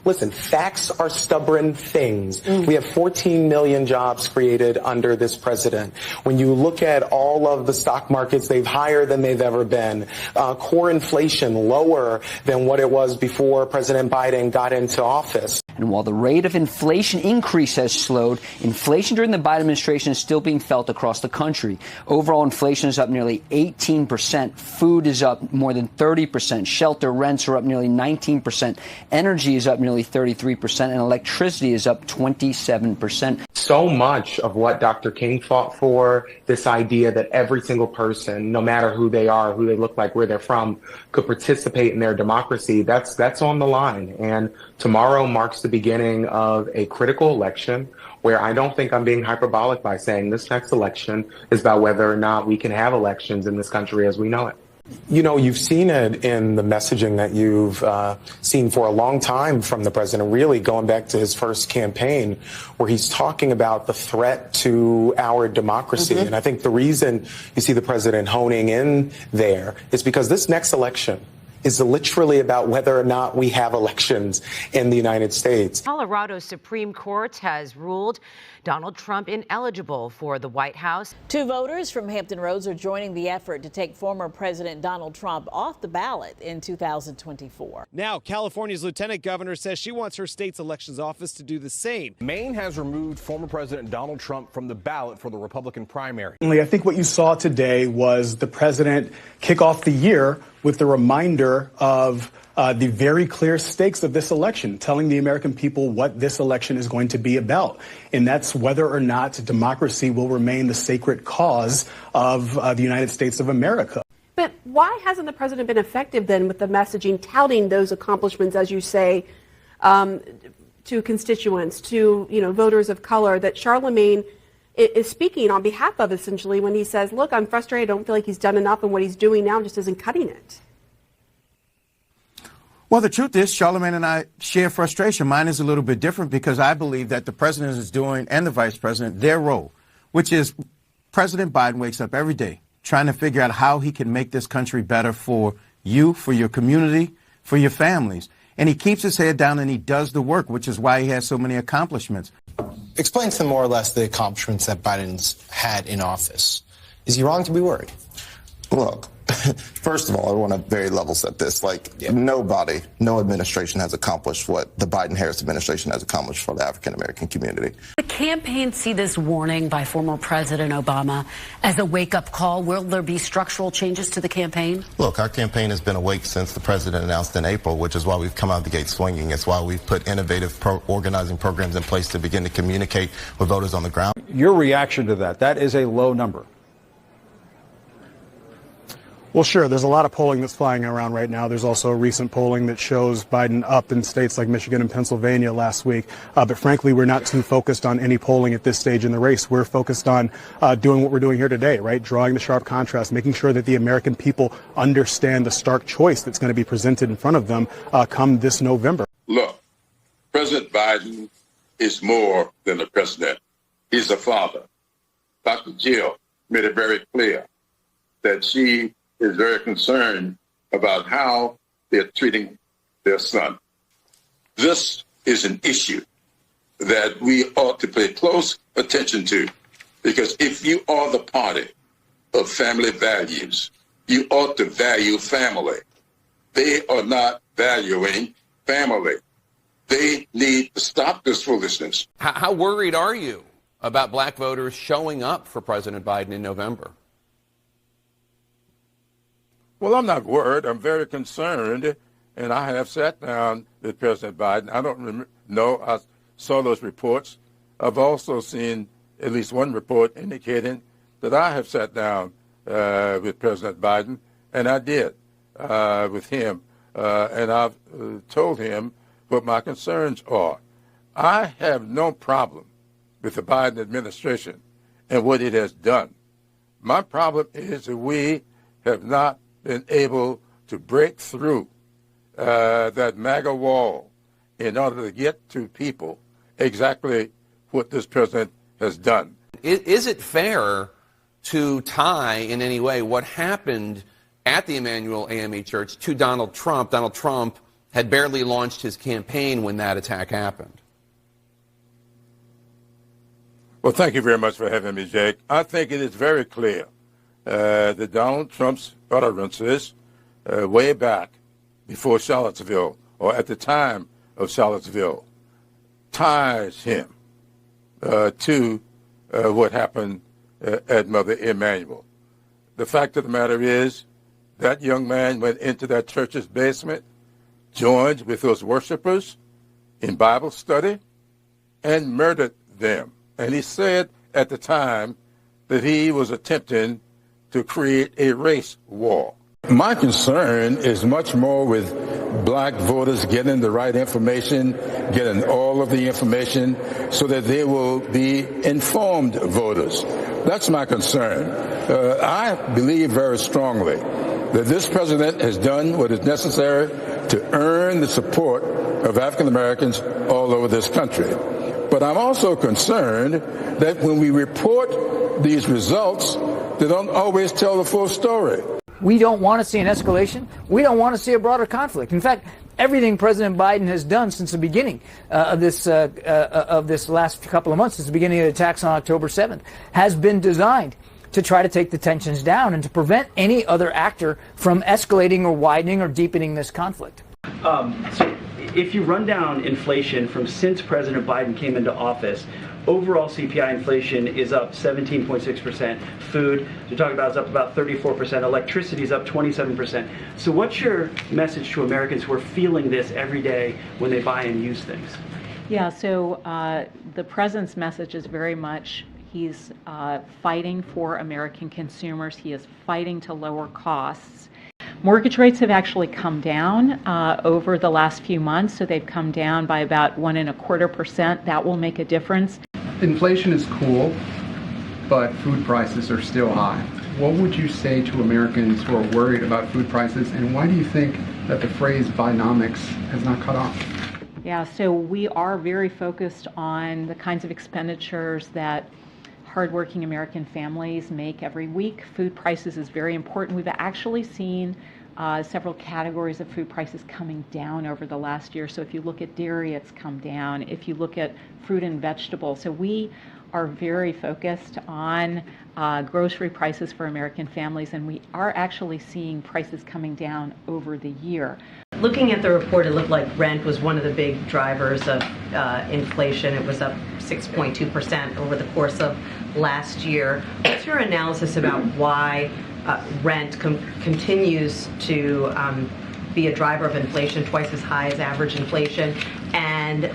Listen, facts are stubborn things. We have 14 million jobs created under this president. When you look at all of the stock markets, they've higher than they've ever been. Core inflation lower than what it was before President Biden got into office. And while the rate of inflation increase has slowed, inflation during the Biden administration is still being felt across the country. Overall inflation is up nearly 18%. Food is up more than 30%. Shelter rents are up nearly 19%. Energy is up nearly 33%. And electricity is up 27%. So much of what Dr. King fought for, this idea that every single person, no matter who they are, who they look like, where they're from, could participate in their democracy, that's on the line. And tomorrow marks the beginning of a critical election where I don't think I'm being hyperbolic by saying this next election is about whether or not we can have elections in this country as we know it. You know, you've seen it in the messaging that you've seen for a long time from the president, really going back to his first campaign, where he's talking about the threat to our democracy. And I think the reason you see the president honing in there is because this next election is literally about whether or not we have elections in the United States. Colorado's Supreme Court has ruled Donald Trump ineligible for the White House. 2 voters from Hampton Roads are joining the effort to take former President Donald Trump off the ballot in 2024. Now, California's lieutenant governor says she wants her state's elections office to do the same. Maine has removed former President Donald Trump from the ballot for the Republican primary. I think what you saw today was the president kick off the year with the reminder of the very clear stakes of this election, telling the American people what this election is going to be about. And that's whether or not democracy will remain the sacred cause of the United States of America. But why hasn't the president been effective then with the messaging, touting those accomplishments, as you say, to constituents, to voters of color, that Charlemagne is speaking on behalf of, essentially, when he says, look, I'm frustrated, I don't feel like he's done enough, and what he's doing now just isn't cutting it? Well, the truth is, Charlemagne and I share frustration. Mine is a little bit different because I believe that the president is doing, and the vice president, their role, which is President Biden wakes up every day trying to figure out how he can make this country better for you, for your community, for your families. And he keeps his head down and he does the work, which is why he has so many accomplishments. Explain to them more or less the accomplishments that Biden's had in office. Is he wrong to be worried? Look, first of all, I want to very level set this. Nobody, no administration has accomplished what the Biden-Harris administration has accomplished for the African-American community. The campaign see this warning by former President Obama as a wake-up call. Will there be structural changes to the campaign? Look, our campaign has been awake since the president announced in April, which is why we've come out the gate swinging. It's why we've put innovative organizing programs in place to begin to communicate with voters on the ground. Your reaction to that is a low number. Well, sure. There's a lot of polling that's flying around right now. There's also recent polling that shows Biden up in states like Michigan and Pennsylvania last week. But frankly, we're not too focused on any polling at this stage in the race. We're focused on doing what we're doing here today, right? Drawing the sharp contrast, making sure that the American people understand the stark choice that's going to be presented in front of them come this November. Look, President Biden is more than a president. He's a father. Dr. Jill made it very clear that she is very concerned about how they're treating their son. This is an issue that we ought to pay close attention to, because if you are the party of family values, you ought to value family. They are not valuing family. They need to stop this foolishness. How worried are you about black voters showing up for President Biden in November? Well, I'm not worried. I'm very concerned, and I have sat down with President Biden. I don't know. I saw those reports. I've also seen at least one report indicating that I have sat down with President Biden, and I did with him, and I've told him what my concerns are. I have no problem with the Biden administration and what it has done. My problem is that we have not been able to break through that MAGA wall in order to get to people exactly what this president has done. Is it fair to tie in any way what happened at the Emmanuel AME Church to Donald Trump? Donald Trump had barely launched his campaign when that attack happened. Well, thank you very much for having me, Jake. I think it is very clear that Donald Trump's utterances way back before Charlottesville, or at the time of Charlottesville, ties him to what happened at Mother Emanuel. The fact of the matter is that young man went into that church's basement, joined with those worshipers in Bible study, and murdered them. And he said at the time that he was attempting to create a race war. My concern is much more with black voters getting the right information, getting all of the information so that they will be informed voters. That's my concern. I believe very strongly that this president has done what is necessary to earn the support of African Americans all over this country. But I'm also concerned that when we report these results, they don't always tell the full story. We don't want to see an escalation. We don't want to see a broader conflict. In fact, everything President Biden has done since the beginning of this last couple of months, since the beginning of the attacks on October 7th, has been designed to try to take the tensions down and to prevent any other actor from escalating or widening or deepening this conflict. So if you run down inflation from since President Biden came into office, overall CPI inflation is up 17.6%. Food, you're talking about, is up about 34%. Electricity is up 27%. So what's your message to Americans who are feeling this every day when they buy and use things? Yeah, so the president's message is very much he's fighting for American consumers. He is fighting to lower costs. Mortgage rates have actually come down over the last few months, so they've come down by about 1.25%. That will make a difference. Inflation is cool, but food prices are still high. What would you say to Americans who are worried about food prices, and why do you think that the phrase Bidenomics has not caught on? Yeah, so we are very focused on the kinds of expenditures that hardworking American families make every week. Food prices is very important. We've actually seen several categories of food prices coming down over the last year. So if you look at dairy, it's come down. If you look at fruit and vegetables, so we are very focused on grocery prices for American families, and we are actually seeing prices coming down over the year. Looking at the report, it looked like rent was one of the big drivers of inflation. It was up 6.2% over the course of last year. What's your analysis about why rent continues to be a driver of inflation, twice as high as average inflation? And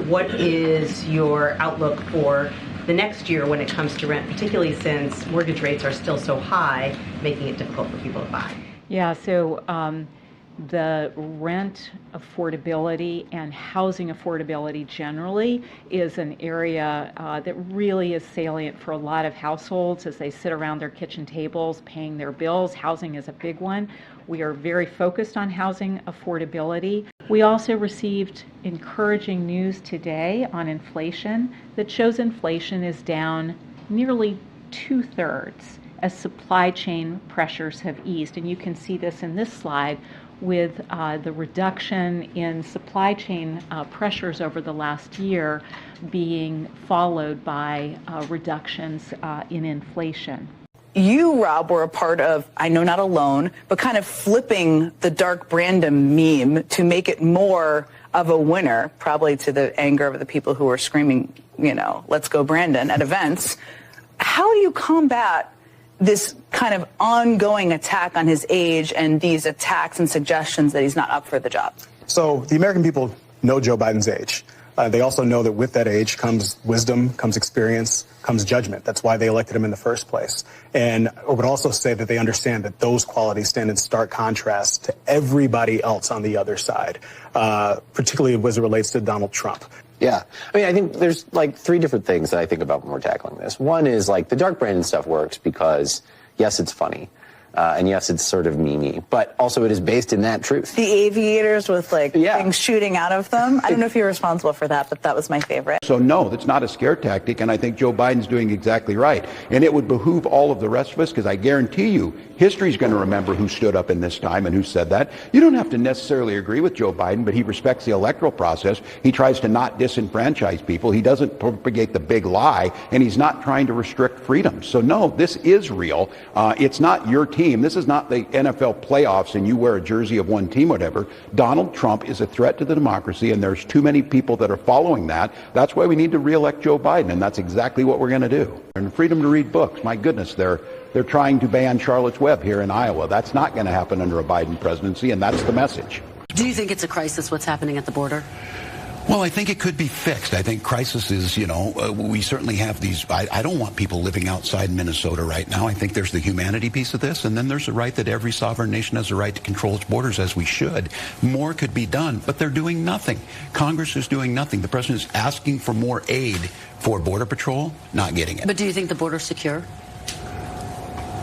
what is your outlook for the next year when it comes to rent, particularly since mortgage rates are still so high, making it difficult for people to buy? Yeah, so the rent affordability and housing affordability generally is an area that really is salient for a lot of households as they sit around their kitchen tables paying their bills. Housing is a big one. We are very focused on housing affordability. We also received encouraging news today on inflation that shows inflation is down nearly 2/3 as supply chain pressures have eased. And you can see this in this slide with the reduction in supply chain pressures over the last year being followed by reductions in inflation. You, Rob, were a part of, I know not alone, but kind of flipping the Dark Brandon meme to make it more of a winner, probably to the anger of the people who were screaming, you know, let's go Brandon at events. How do you combat this kind of ongoing attack on his age and these attacks and suggestions that he's not up for the job? So the American people know Joe Biden's age. They also know that with that age comes wisdom, comes experience, comes judgment. That's why they elected him in the first place. And I would also say that they understand that those qualities stand in stark contrast to everybody else on the other side, particularly as it relates to Donald Trump. Yeah. I mean, I think there's like three different things that I think about when we're tackling this. One is like the Dark Brandon stuff works because, yes, it's funny. And yes, it's sort of memey, but also it is based in that truth. The aviators with things shooting out of them. I don't know if you're responsible for that, but that was my favorite. So no, that's not a scare tactic, and I think Joe Biden's doing exactly right. And it would behoove all of the rest of us, because I guarantee you, history's going to remember who stood up in this time and who said that. You don't have to necessarily agree with Joe Biden, but he respects the electoral process. He tries to not disenfranchise people. He doesn't propagate the big lie, and he's not trying to restrict freedom. So no, this is real. It's not your team. This is not the NFL playoffs and you wear a jersey of one team, whatever. Donald Trump is a threat to the democracy, and there's too many people that are following that. That's why we need to reelect Joe Biden, and that's exactly what we're going to do. And freedom to read books, my goodness, they're trying to ban Charlotte's Web here in Iowa. That's not going to happen under a Biden presidency, and that's the message. Do you think it's a crisis, what's happening at the border? Well, I think it could be fixed. I think crisis is, we certainly have these. I don't want people living outside Minnesota right now. I think there's the humanity piece of this, and then there's the right that every sovereign nation has the right to control its borders, as we should. More could be done, but they're doing nothing. Congress is doing nothing. The president is asking for more aid for Border Patrol, not getting it. But do you think the border's secure?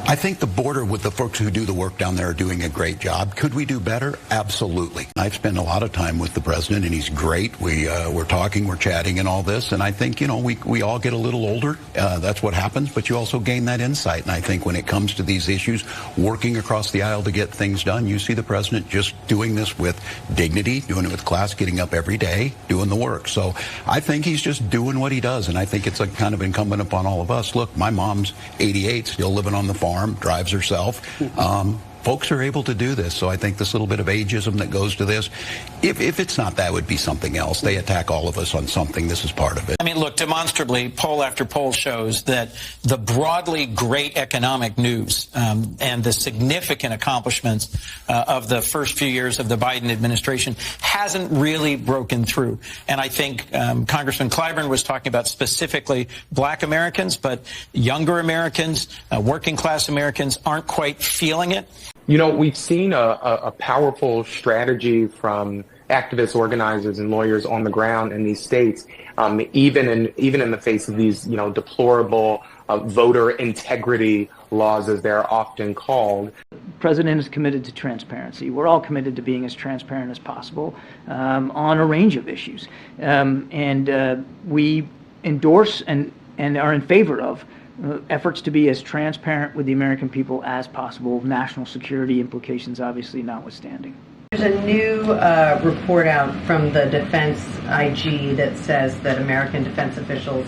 I think the border, with the folks who do the work down there, are doing a great job. Could we do better? Absolutely. I've spent a lot of time with the president, and he's great. We're talking, we're chatting and all this, and I think, we all get a little older. That's what happens, but you also gain that insight. And I think when it comes to these issues, working across the aisle to get things done, you see the president just doing this with dignity, doing it with class, getting up every day, doing the work. So I think he's just doing what he does, and I think it's kind of incumbent upon all of us. Look, my mom's 88, still living on the farm, drives herself. Folks are able to do this, so I think this little bit of ageism that goes to this, if it's not that, would be something else. They attack all of us on something. This is part of it. I mean, look, demonstrably, poll after poll shows that the broadly great economic news and the significant accomplishments of the first few years of the Biden administration hasn't really broken through. And I think Congressman Clyburn was talking about specifically black Americans, but younger Americans, working class Americans aren't quite feeling it. We've seen a powerful strategy from activists, organizers, and lawyers on the ground in these states, even in the face of these, deplorable voter integrity laws, as they're often called. The president is committed to transparency. We're all committed to being as transparent as possible on a range of issues. And we endorse and are in favor of efforts to be as transparent with the American people as possible, national security implications obviously notwithstanding. There's a new report out from the defense IG that says that American defense officials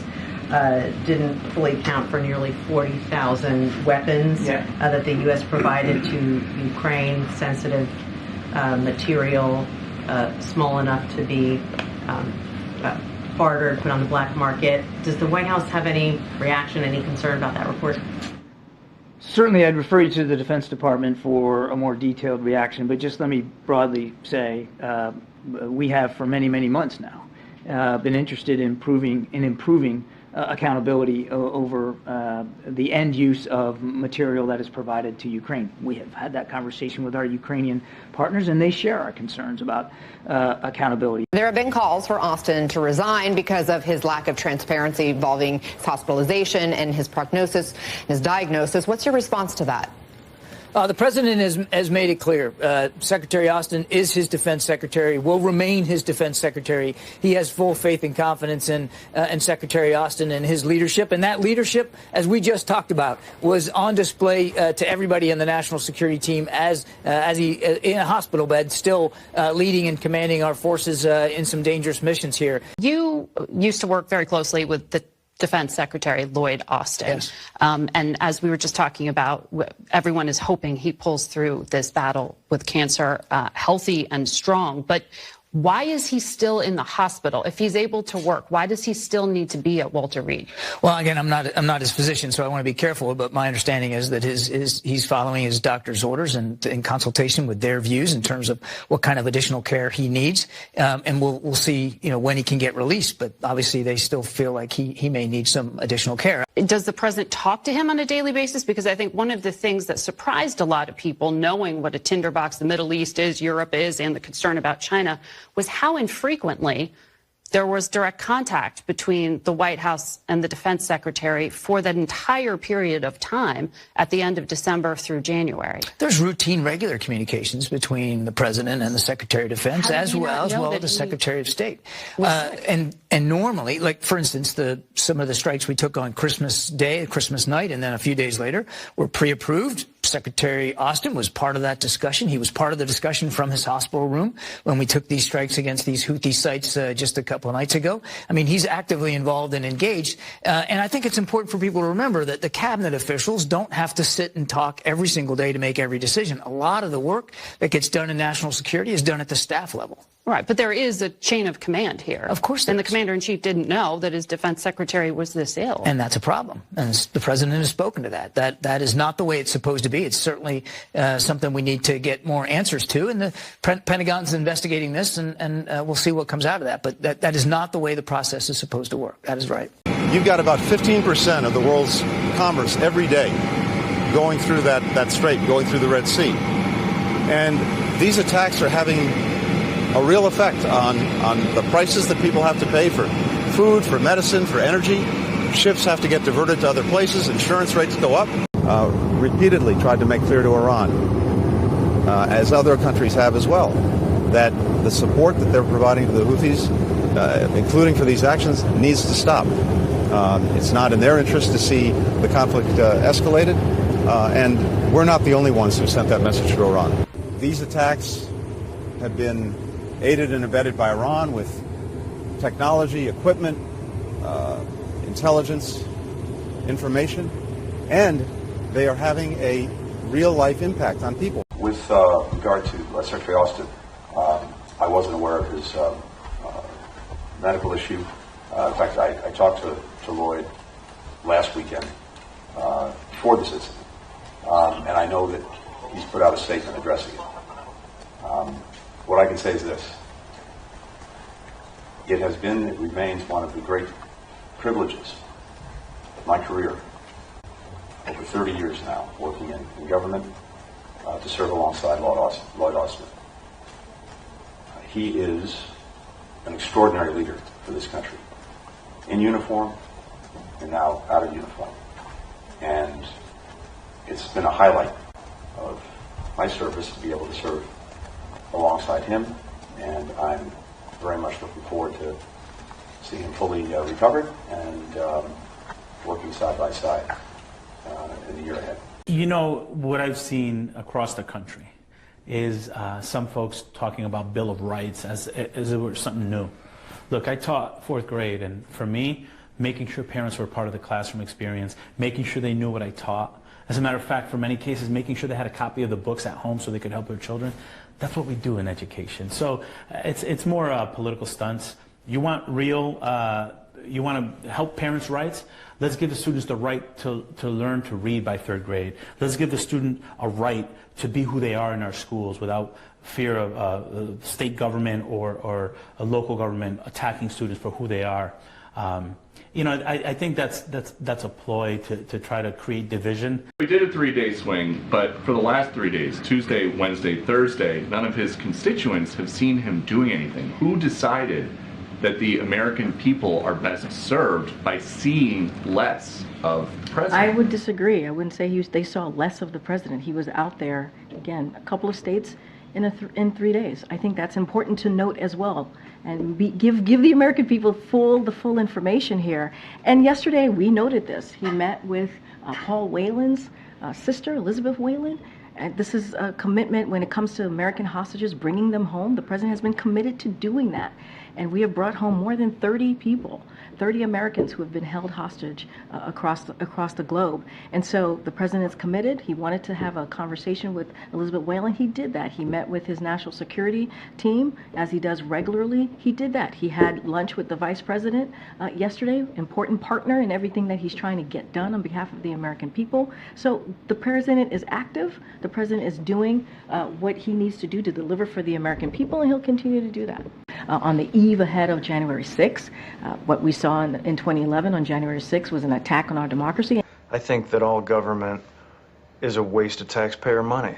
didn't fully count for nearly 40,000 weapons that the U.S. provided to Ukraine, sensitive material, small enough to be bartered, put on the black market. Does the White House have any reaction, any concern about that report? Certainly, I'd refer you to the Defense Department for a more detailed reaction, but just let me broadly say we have for many, many months now been interested in improving accountability over the end use of material that is provided to Ukraine. We have had that conversation with our Ukrainian partners, and they share our concerns about accountability. There have been calls for Austin to resign because of his lack of transparency involving his hospitalization and his prognosis, his diagnosis. What's your response to that? The president has made it clear. Secretary Austin is his defense secretary, will remain his defense secretary. He has full faith and confidence in Secretary Austin and his leadership. And that leadership, as we just talked about, was on display to everybody in the national security team as he in a hospital bed, still leading and commanding our forces in some dangerous missions here. You used to work very closely with the Defense Secretary Lloyd Austin. Yes. And as we were just talking about, everyone is hoping he pulls through this battle with cancer healthy and strong. But why is he still in the hospital? If he's able to work, why does he still need to be at Walter Reed? Well, again, I'm not his physician, so I want to be careful. But my understanding is that he's following his doctor's orders and in consultation with their views in terms of what kind of additional care he needs. And we'll see, when he can get released. But obviously, they still feel like he may need some additional care. Does the president talk to him on a daily basis? Because I think one of the things that surprised a lot of people, knowing what a tinderbox the Middle East is, Europe is, and the concern about China, was how infrequently there was direct contact between the White House and the Defense Secretary for that entire period of time at the end of December through January. There's routine, regular communications between the President and the Secretary of Defense, as well as the Secretary of State. And normally, like, for instance, some of the strikes we took on Christmas Day, Christmas night, and then a few days later were pre-approved. Secretary Austin was part of that discussion. He was part of the discussion from his hospital room when we took these strikes against these Houthi sites just a couple of nights ago. I mean, he's actively involved and engaged. And I think it's important for people to remember that the cabinet officials don't have to sit and talk every single day to make every decision. A lot of the work that gets done in national security is done at the staff level. Right, but there is a chain of command here. Of course. And the commander-in-chief didn't know that his defense secretary was this ill. And that's a problem. And the president has spoken to that. That is not the way it's supposed to be. It's certainly something we need to get more answers to. And the Pentagon's investigating this, and we'll see what comes out of that. But that is not the way the process is supposed to work. That is right. You've got about 15% of the world's commerce every day going through that strait, going through the Red Sea. And these attacks are having a real effect on the prices that people have to pay for food, for medicine, for energy. Ships have to get diverted to other places. Insurance rates go up. Repeatedly tried to make clear to Iran, as other countries have as well, that the support that they're providing to the Houthis, including for these actions, needs to stop. It's not in their interest to see the conflict escalated, and we're not the only ones who sent that message to Iran. These attacks have been aided and abetted by Iran with technology, equipment, intelligence, information, and they are having a real-life impact on people. With regard to Secretary Austin, I wasn't aware of his medical issue. In fact, I talked to Lloyd last weekend before this incident, and I know that he's put out a statement addressing it. What I can say is this. It has been, it remains one of the great privileges of my career, over 30 years now, working in government, to serve alongside Lloyd Austin. He is an extraordinary leader for this country, in uniform and now out of uniform. And it's been a highlight of my service to be able to serve alongside him, and I'm very much looking forward to seeing him fully recovered and working side by side in the year ahead. You know, what I've seen across the country is some folks talking about Bill of Rights as it were something new. Look, I taught fourth grade, and for me, making sure parents were part of the classroom experience, making sure they knew what I taught. As a matter of fact, for many cases, making sure they had a copy of the books at home so they could help their children. That's what we do in education. So it's more political stunts. You want real, you want to help parents' rights? Let's give the students the right to learn to read by third grade. Let's give the student a right to be who they are in our schools without fear of state government or a local government attacking students for who they are. You know, I think that's a ploy to try to create division. We did a 3-day swing, but for the last 3 days, Tuesday, Wednesday, Thursday, none of his constituents have seen him doing anything. Who decided that the American people are best served by seeing less of the president? I would disagree. I wouldn't say they saw less of the president. He was out there, again, a couple of states in 3 days. I think that's important to note as well. And give the American people the full information here. And yesterday we noted this. He met with Paul Whelan's sister, Elizabeth Whelan. And this is a commitment when it comes to American hostages, bringing them home. The president has been committed to doing that. And we have brought home more than 30 people, 30 Americans who have been held hostage across the globe. And so the president is committed. He wanted to have a conversation with Elizabeth Whelan. He did that. He met with his national security team, as he does regularly. He did that. He had lunch with the vice president yesterday, important partner in everything that he's trying to get done on behalf of the American people. So the president is active. The president is doing what he needs to do to deliver for the American people, and he'll continue to do that. On the eve ahead of January 6th, what we saw in 2011 on January 6th was an attack on our democracy. I think that all government is a waste of taxpayer money.